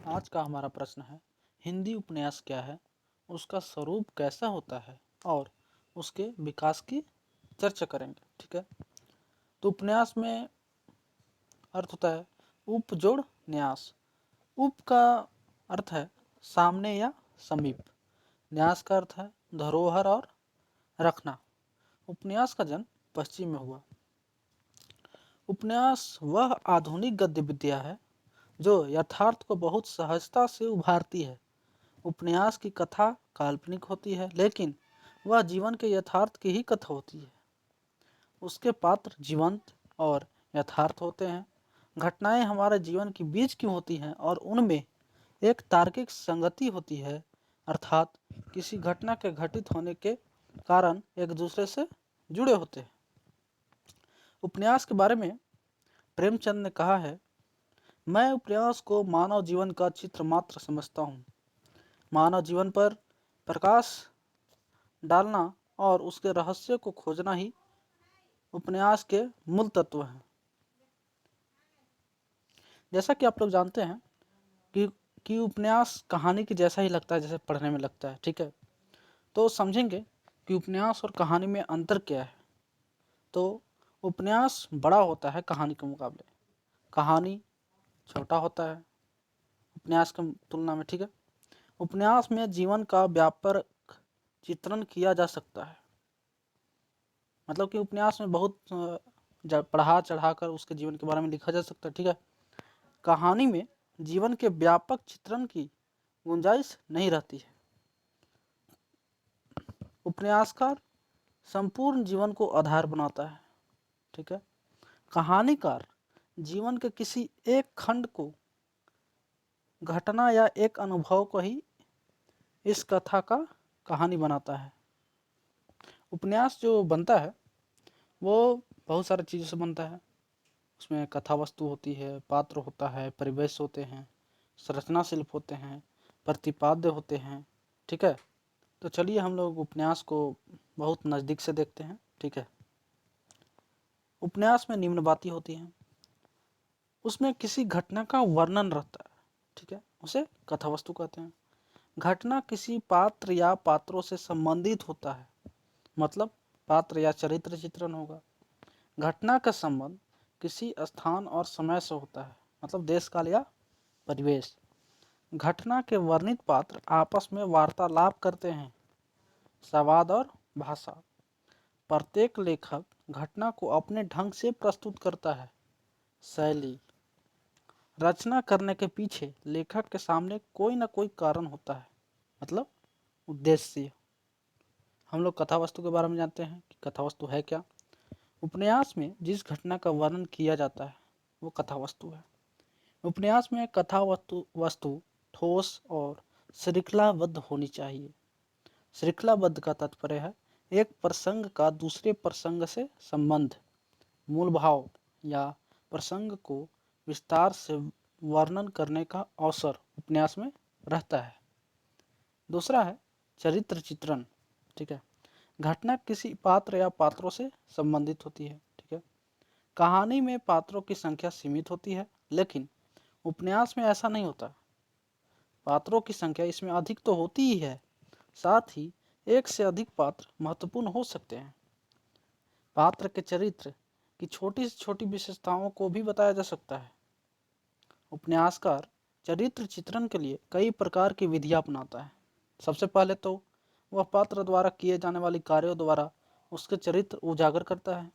आज का हमारा प्रश्न है, हिंदी उपन्यास क्या है, उसका स्वरूप कैसा होता है और उसके विकास की चर्चा करेंगे। ठीक है, तो उपन्यास में अर्थ होता है उप जोड़ न्यास। उप का अर्थ है सामने या समीप, न्यास का अर्थ है धरोहर और रखना। उपन्यास का जन्म पश्चिम में हुआ। उपन्यास वह आधुनिक गद्य विद्या है जो यथार्थ को बहुत सहजता से उभारती है। उपन्यास की कथा काल्पनिक होती है, लेकिन वह जीवन के यथार्थ की ही कथा होती है। उसके पात्र जीवंत और यथार्थ होते हैं। घटनाएं हमारे जीवन के बीच की होती हैं और उनमें एक तार्किक संगति होती है, अर्थात किसी घटना के घटित होने के कारण एक दूसरे से जुड़े होते हैं। उपन्यास के बारे में प्रेमचंद ने कहा है, मैं उपन्यास को मानव जीवन का चित्र मात्र समझता हूँ। मानव जीवन पर प्रकाश डालना और उसके रहस्य को खोजना ही उपन्यास के मूल तत्व हैं। जैसा कि आप लोग जानते हैं कि उपन्यास कहानी की जैसा ही लगता है जैसे पढ़ने में लगता है। ठीक है, तो समझेंगे कि उपन्यास और कहानी में अंतर क्या है। तो उपन्यास बड़ा होता है कहानी के मुकाबले, कहानी छोटा होता है उपन्यास की तुलना में। ठीक है, उपन्यास में जीवन का व्यापक चित्रण किया जा सकता है, मतलब कि उपन्यास में बहुत बढ़ा चढ़ा कर उसके जीवन के बारे में लिखा जा सकता है। ठीक है, कहानी में जीवन के व्यापक चित्रण की गुंजाइश नहीं रहती है। उपन्यासकार संपूर्ण जीवन को आधार बनाता है। ठीक है, कहानीकार जीवन के किसी एक खंड को, घटना या एक अनुभव को ही इस कथा का कहानी बनाता है। उपन्यास जो बनता है वो बहुत सारी चीज़ों से बनता है। उसमें कथा वस्तु होती है, पात्र होता है, परिवेश होते हैं, संरचना शिल्प होते हैं, प्रतिपाद्य होते हैं। ठीक है, तो चलिए हम लोग उपन्यास को बहुत नज़दीक से देखते हैं। ठीक है, उपन्यास में निम्न बातें होती हैं। उसमें किसी घटना का वर्णन रहता है। ठीक है, उसे कथा वस्तु कहते हैं। घटना किसी पात्र या पात्रों से संबंधित होता है, मतलब पात्र या चरित्र चित्रण होगा। घटना का संबंध किसी स्थान और समय से होता है, मतलब देश काल या परिवेश। घटना के वर्णित पात्र आपस में वार्तालाप करते हैं, संवाद और भाषा। प्रत्येक लेखक घटना को अपने ढंग से प्रस्तुत करता है। शैली, रचना करने के पीछे लेखक के सामने कोई ना कोई कारण होता है, मतलब उद्देश्य। हम लोग कथा वस्तु के बारे में जानते हैं कि कथा वस्तु है क्या। उपन्यास में जिस घटना का वर्णन किया जाता है वो कथा वस्तु है। उपन्यास में कथा वस्तु ठोस और श्रृंखलाबद्ध होनी चाहिए। श्रृंखलाबद्ध का तात्पर्य है एक प्रसंग का दूसरे प्रसंग से संबंध, मूल भाव या प्रसंग को विस्तार से वर्णन करने का अवसर उपन्यास में रहता है। दूसरा है चरित्र चित्रण। ठीक है, घटना किसी पात्र या पात्रों से संबंधित होती है। ठीक है, कहानी में पात्रों की संख्या सीमित होती है, लेकिन उपन्यास में ऐसा नहीं होता। पात्रों की संख्या इसमें अधिक तो होती ही है, साथ ही एक से अधिक पात्र महत्वपूर्ण हो सकते हैं। पात्र के चरित्र की छोटी से छोटी विशेषताओं को भी बताया जा सकता है। उपन्यासकार चरित्र चित्रण के लिए कई प्रकार की विधियां अपनाता है। सबसे पहले तो वह पात्र द्वारा किए जाने वाले कार्यों द्वारा उसके चरित्र उजागर करता है।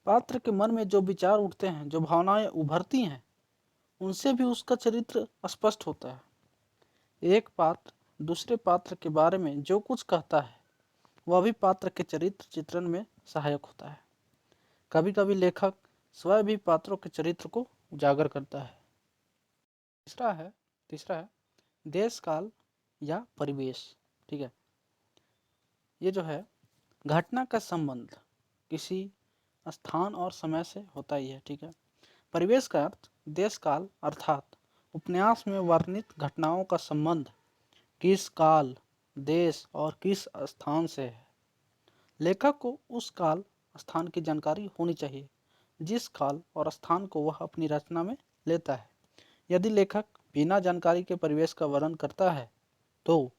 पात्र के मन में जो विचार उठते हैं, जो भावनाएं उभरती हैं, उनसे भी उसका चरित्र स्पष्ट होता है। एक पात्र दूसरे पात्र के बारे में जो कुछ कहता है वह भी पात्र के चरित्र चित्रण में सहायक होता है। कभी कभी लेखक स्वयं भी पात्रों के चरित्र को उजागर करता है। तीसरा है देश काल या परिवेश। ठीक है, ये जो है घटना का संबंध किसी स्थान और समय से होता ही है। ठीक है, परिवेश का अर्थ देश काल, अर्थात उपन्यास में वर्णित घटनाओं का संबंध किस काल, देश और किस स्थान से है। लेखक को उस काल स्थान की जानकारी होनी चाहिए जिस काल और स्थान को वह अपनी रचना में लेता है। यदि लेखक बिना जानकारी के परिवेश का वर्णन करता है तो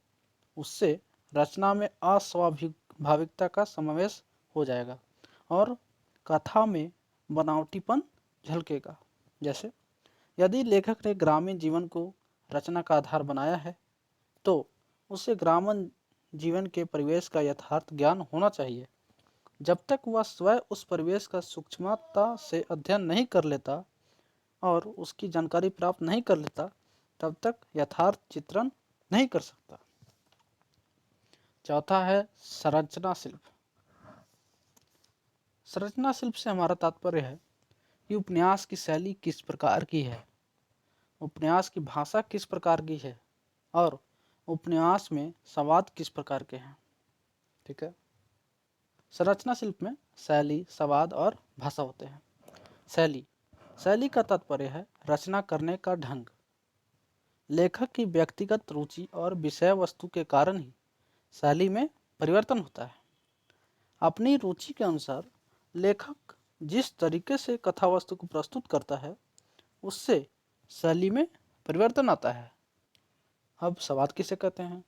उससे रचना में अस्वाभाविकता का समावेश हो जाएगा और कथा में बनावटीपन झलकेगा। जैसे यदि लेखक ने ग्रामीण जीवन को रचना का आधार बनाया है तो उसे ग्रामीण जीवन के परिवेश का यथार्थ ज्ञान होना चाहिए। जब तक वह स्वयं उस परिवेश का सूक्ष्मता से अध्ययन नहीं कर लेता और उसकी जानकारी प्राप्त नहीं कर लेता तब तक यथार्थ चित्रण नहीं कर सकता। चौथा है संरचना शिल्प। संरचना शिल्प से हमारा तात्पर्य है कि उपन्यास की शैली किस प्रकार की है, उपन्यास की भाषा किस प्रकार की है और उपन्यास में संवाद किस प्रकार के हैं। ठीक है। संरचना शिल्प में शैली, संवाद और भाषा होते हैं। शैली का तात्पर्य है रचना करने का ढंग। लेखक की व्यक्तिगत रुचि और विषय वस्तु के कारण ही शैली में परिवर्तन होता है। अपनी रुचि के अनुसार लेखक जिस तरीके से कथा वस्तु को प्रस्तुत करता है उससे शैली में परिवर्तन आता है। अब संवाद किसे कहते हैं?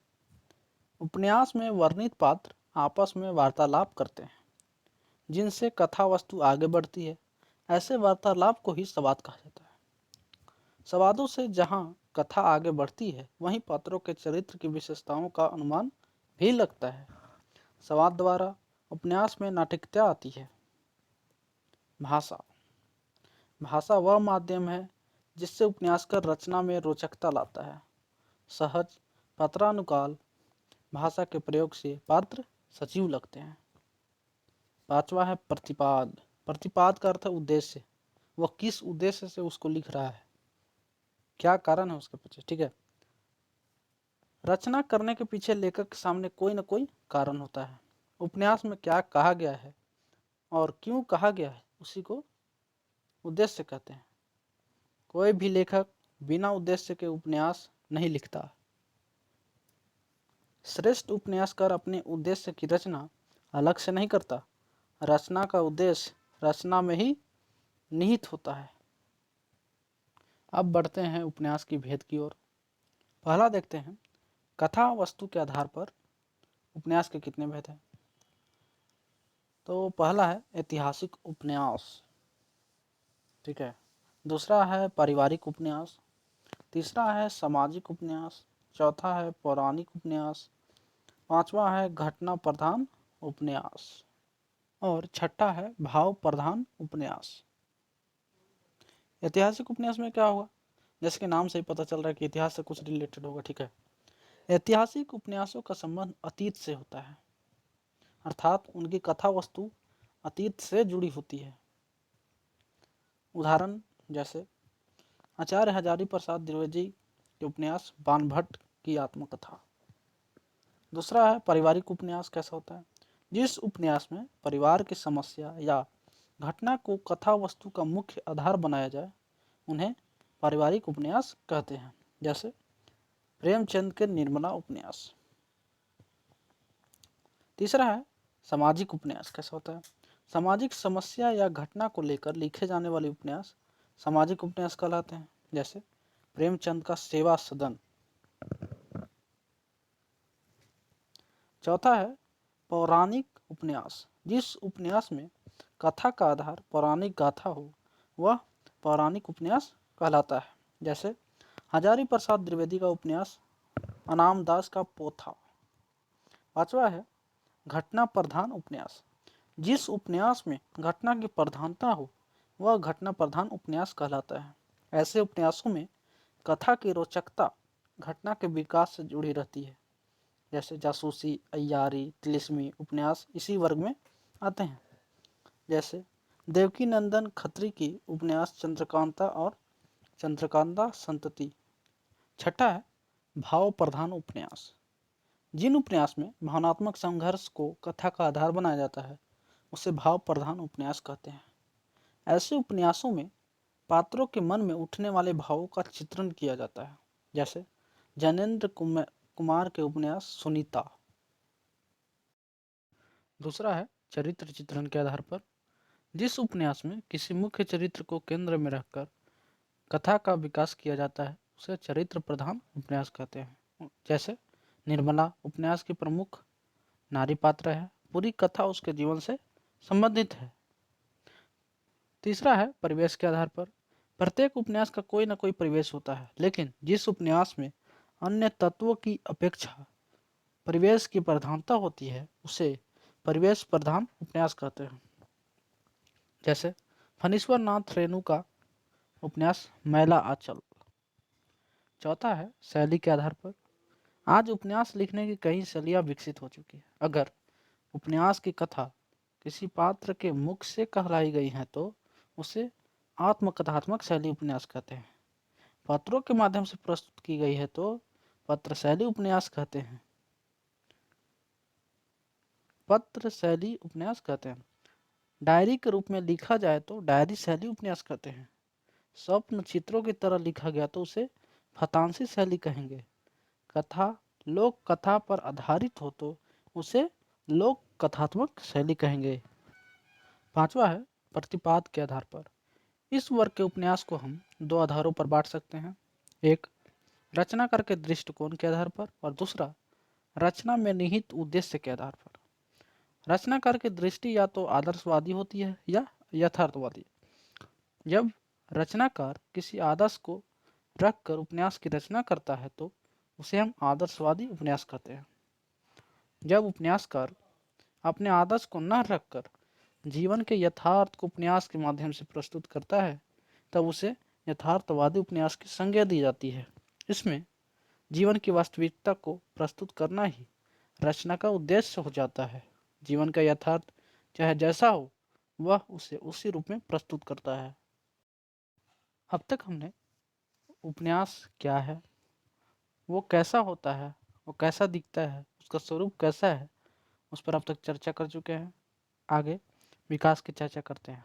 उपन्यास में वर्णित पात्र आपस में वार्तालाप करते हैं जिनसे कथा वस्तु आगे बढ़ती है। ऐसे वार्तालाप को ही संवाद कहा जाता है। संवादों से जहाँ कथा आगे बढ़ती है वहीं पात्रों के चरित्र की विशेषताओं का अनुमान भी लगता है। संवाद द्वारा उपन्यास में नाटकीयता आती है। भाषा वह माध्यम है जिससे उपन्यासकार रचना में रोचकता लाता है। सहज पात्रानुकाल भाषा के प्रयोग से पात्र सजीव लगते हैं। पांचवा है प्रतिपाद। प्रतिपाद का अर्थ है उद्देश्य। वह किस उद्देश्य से उसको लिख रहा है, क्या कारण है उसके पीछे। ठीक है। रचना करने के पीछे लेखक के सामने कोई ना कोई कारण होता है। उपन्यास में क्या कहा गया है और क्यों कहा गया है उसी को उद्देश्य कहते हैं। कोई भी लेखक बिना उद्देश्य के उपन्यास नहीं लिखता। श्रेष्ठ उपन्यासकार अपने उद्देश्य की रचना अलग से नहीं करता। रचना का उद्देश्य रचना में ही निहित होता है। अब बढ़ते हैं उपन्यास की भेद की ओर। पहला देखते हैं कथा वस्तु के आधार पर उपन्यास के कितने भेद हैं। तो पहला है ऐतिहासिक उपन्यास। ठीक है। दूसरा है पारिवारिक उपन्यास। तीसरा है सामाजिक उपन्यास। चौथा है पौराणिक उपन्यास। पांचवा है घटना प्रधान उपन्यास और छठा है भाव प्रधान उपन्यास। ऐतिहासिक उपन्यास में क्या होगा, जैसे कि नाम से ही पता चल रहा है कि इतिहास से कुछ रिलेटेड होगा। ठीक है। ऐतिहासिक उपन्यासों का संबंध अतीत से होता है, अर्थात उनकी कथा वस्तु अतीत से जुड़ी होती है। उदाहरण जैसे आचार्य हजारी प्रसाद द्विवेदी के उपन्यास बाणभट्ट की आत्मकथा। दूसरा है पारिवारिक उपन्यास। कैसा होता है? जिस उपन्यास में परिवार की समस्या या घटना को कथा वस्तु का मुख्य आधार बनाया जाए उन्हें पारिवारिक उपन्यास कहते हैं। जैसे प्रेमचंद के निर्मला उपन्यास। तीसरा है सामाजिक उपन्यास। कैसा होता है? सामाजिक समस्या या घटना को लेकर लिखे जाने वाले उपन्यास सामाजिक उपन्यास कहलाते हैं। जैसे प्रेमचंद का सेवा सदन। चौथा है पौराणिक उपन्यास। जिस उपन्यास में कथा का आधार पौराणिक गाथा हो वह पौराणिक उपन्यास कहलाता है। जैसे हजारी प्रसाद द्विवेदी का उपन्यास अनामदास का पोथा। पांचवा है घटना प्रधान उपन्यास। जिस उपन्यास में घटना की प्रधानता हो वह घटना प्रधान उपन्यास कहलाता है। ऐसे उपन्यासों में कथा की रोचकता घटना के विकास से जुड़ी रहती है। जैसे जासूसी, अय्यारी, तिलिस्मी उपन्यास इसी वर्ग में आते हैं। जैसे देवकी नंदन खत्री की उपन्यास चंद्रकांता और चंद्रकांता संतति। छठा है भाव प्रधान उपन्यास। जिन उपन्यास में भावनात्मक संघर्ष को कथा का आधार बनाया जाता है उसे भाव प्रधान उपन्यास कहते हैं। ऐसे उपन्यासों में पात्रों के मन में उठने वाले भावों का चित्रण किया जाता है। जैसे जैनेन्द्र कुमार के उपन्यास सुनीता। दूसरा है चरित्र चित्रण के आधार पर। जिस उपन्यास में किसी मुख्य चरित्र को केंद्र में रखकर कथा का विकास किया जाता है उसे चरित्र प्रधान उपन्यास कहते हैं। जैसे निर्मला उपन्यास की प्रमुख नारी पात्र है, पूरी कथा उसके जीवन से संबंधित है। तीसरा है परिवेश के आधार पर। प्रत्येक उपन्यास का कोई ना कोई परिवेश होता है, लेकिन जिस उपन्यास में अन्य तत्वों की अपेक्षा परिवेश की प्रधानता होती है उसे परिवेश प्रधान उपन्यास कहते हैं। जैसे फणीश्वर नाथ रेणु का उपन्यास मैला आंचल। चौथा है शैली के आधार पर। आज उपन्यास लिखने की कई शैलियाँ विकसित हो चुकी है। अगर उपन्यास की कथा किसी पात्र के मुख से कहलाई गई है तो उसे आत्मकथात्मक शैली उपन्यास कहते हैं। पात्रों के माध्यम से प्रस्तुत की गई है तो पत्र शैली उपन्यास कहते हैं। पत्र शैली उपन्यास कहते हैं। डायरी के रूप में लिखा जाए तो डायरी शैली उपन्यास कहते हैं। स्वप्न चित्रों की तरह लिखा गया तो उसे फतांसी शैली कहेंगे। कथा लोक कथा पर आधारित हो तो उसे लोक कथात्मक शैली कहेंगे। पांचवा है प्रतिपाद के आधार पर। इस वर्ग के उपन्यास को हम दो आधारों पर बांट सकते हैं। एक रचनाकार के दृष्टिकोण के आधार पर और दूसरा रचना में निहित उद्देश्य के आधार पर। रचनाकार की दृष्टि या तो आदर्शवादी होती है या यथार्थवादी। जब रचनाकार किसी आदर्श को रखकर उपन्यास की रचना करता है तो उसे हम आदर्शवादी उपन्यास कहते हैं। जब उपन्यासकार अपने आदर्श को न रखकर जीवन के यथार्थ को उपन्यास के माध्यम से प्रस्तुत करता है तब उसे यथार्थवादी उपन्यास की संज्ञा दी जाती है। इसमें जीवन की वास्तविकता को प्रस्तुत करना ही रचना का उद्देश्य हो जाता है। जीवन का यथार्थ चाहे जैसा हो वह उसे उसी रूप में प्रस्तुत करता है। अब तक हमने उपन्यास क्या है, वो कैसा होता है, वो कैसा दिखता है, उसका स्वरूप कैसा है, उस पर अब तक चर्चा कर चुके हैं। आगे विकास की चर्चा करते हैं।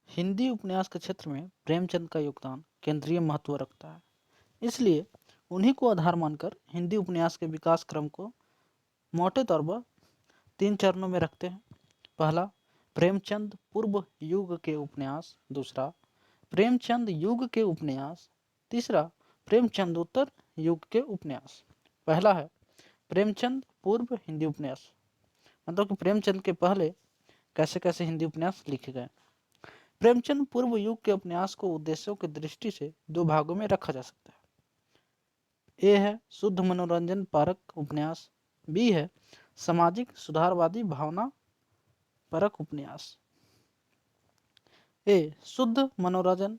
हिंदी उपन्यास के क्षेत्र में प्रेमचंद का योगदान केंद्रीय महत्व रखता है, इसलिए उन्हीं को आधार मानकर हिंदी उपन्यास के विकास क्रम को मोटे तौर पर 3 चरणों में रखते हैं। पहला प्रेमचंद पूर्व युग के उपन्यास, दूसरा प्रेमचंद युग के उपन्यास, तीसरा प्रेमचंदोत्तर युग के उपन्यास। पहला है प्रेमचंद पूर्व हिंदी उपन्यास, मतलब कि प्रेमचंद के पहले कैसे कैसे हिंदी उपन्यास लिखे गए। प्रेमचंद पूर्व युग के उपन्यास को उद्देश्यों की दृष्टि से 2 भागों में रखा जा सकता है। ए है शुद्ध मनोरंजन परक उपन्यास, बी है सामाजिक सुधारवादी भावना परक उपन्यास। ए शुद्ध मनोरंजन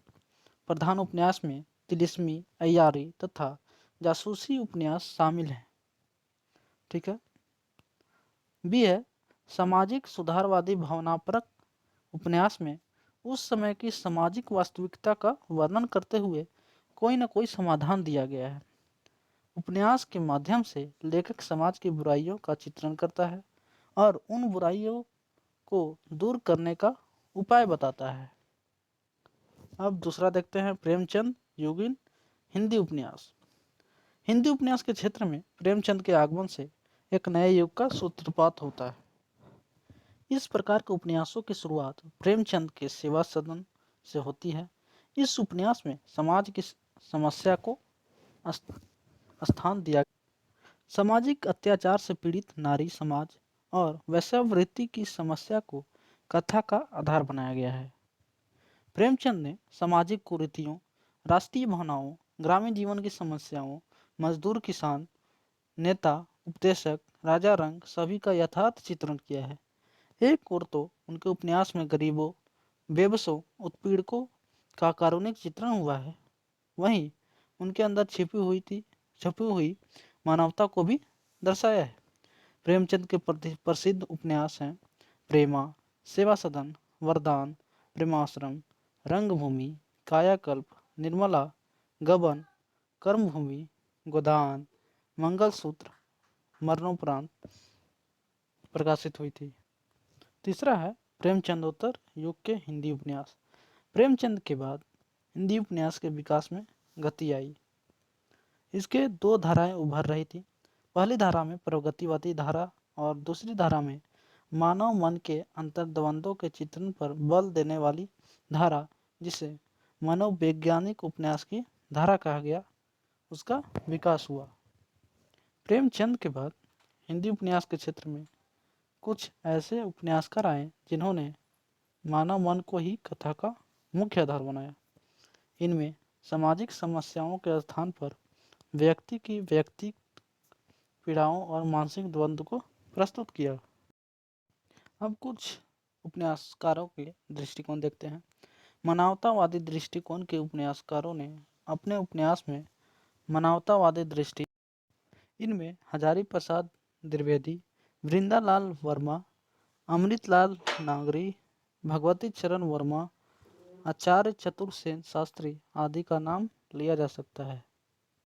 प्रधान उपन्यास में तिलिस्मी, अय्यारी तथा जासूसी उपन्यास शामिल हैं। ठीक है। बी है सामाजिक सुधारवादी भावनापरक उपन्यास में उस समय की सामाजिक वास्तविकता का वर्णन करते हुए कोई न कोई समाधान दिया गया है। उपन्यास के माध्यम से लेखक समाज की बुराइयों का चित्रण करता है और उन बुराइयों को दूर करने का उपाय बताता है। अब दूसरा देखते हैं प्रेमचंद युगीन हिंदी उपन्यास। हिंदी उपन्यास के क्षेत्र में प्रेमचंद के आगमन से एक नए युग का सूत्रपात होता है। इस प्रकार के उपन्यासों की शुरुआत प्रेमचंद के सेवा सदन से होती है। इस उपन्यास में समाज की समस्या को स्थान दिया। सामाजिक अत्याचार से पीड़ित नारी समाज और वैश्यावृत्ति की समस्या को कथा का आधार बनाया गया है। प्रेमचंद ने सामाजिक कुरीतियों, राष्ट्रीय भावनाओं, ग्रामीण जीवन की समस्याओं, मजदूर किसान, नेता, उपदेशक, राजा रंग सभी का यथार्थ चित्रण किया है। एक ओर तो उनके उपन्यास में गरीबों, बेबसों, उत्पीड़कों का कारुणिक चित्रण हुआ है, वहीं उनके अंदर छुपी हुई मानवता को भी दर्शाया है। प्रेमचंद के प्रसिद्ध उपन्यास हैं प्रेमा, सेवा सदन, वरदान, प्रेमाश्रम, रंगभूमि, कायाकल्प, निर्मला, गबन, कर्मभूमि, गोदान, मंगलसूत्र, मरणोपरांत प्रकाशित हुई थी। तीसरा है प्रेमचंदोत्तर युग के हिंदी उपन्यास। प्रेमचंद के बाद हिंदी उपन्यास के विकास में गति आई। इसके 2 धाराएं उभर रही थी। पहली धारा में प्रगतिवादी धारा और दूसरी धारा में मानव मन के अंतर्द्वंद्वों के चित्रण पर बल देने वाली धारा, जिसे मनोवैज्ञानिक उपन्यास की धारा कहा गया, उसका विकास हुआ। प्रेमचंद के बाद हिंदी उपन्यास के क्षेत्र में कुछ ऐसे उपन्यासकार आए जिन्होंने मानव मन को ही कथा का मुख्य आधार बनाया। इनमें सामाजिक समस्याओं के स्थान पर व्यक्ति की व्यक्ति पीड़ाओं और मानसिक द्वंद्व को प्रस्तुत किया। अब कुछ उपन्यासकारों के दृष्टिकोण देखते हैं। मानवतावादी दृष्टिकोण के उपन्यासकारों ने अपने उपन्यास में मानवतावादी दृष्टि, इनमें हजारी प्रसाद द्विवेदी, वृंदालाल वर्मा, अमृतलाल नागरी, भगवती चरण वर्मा, आचार्य चतुरसेन शास्त्री आदि का नाम लिया जा सकता है।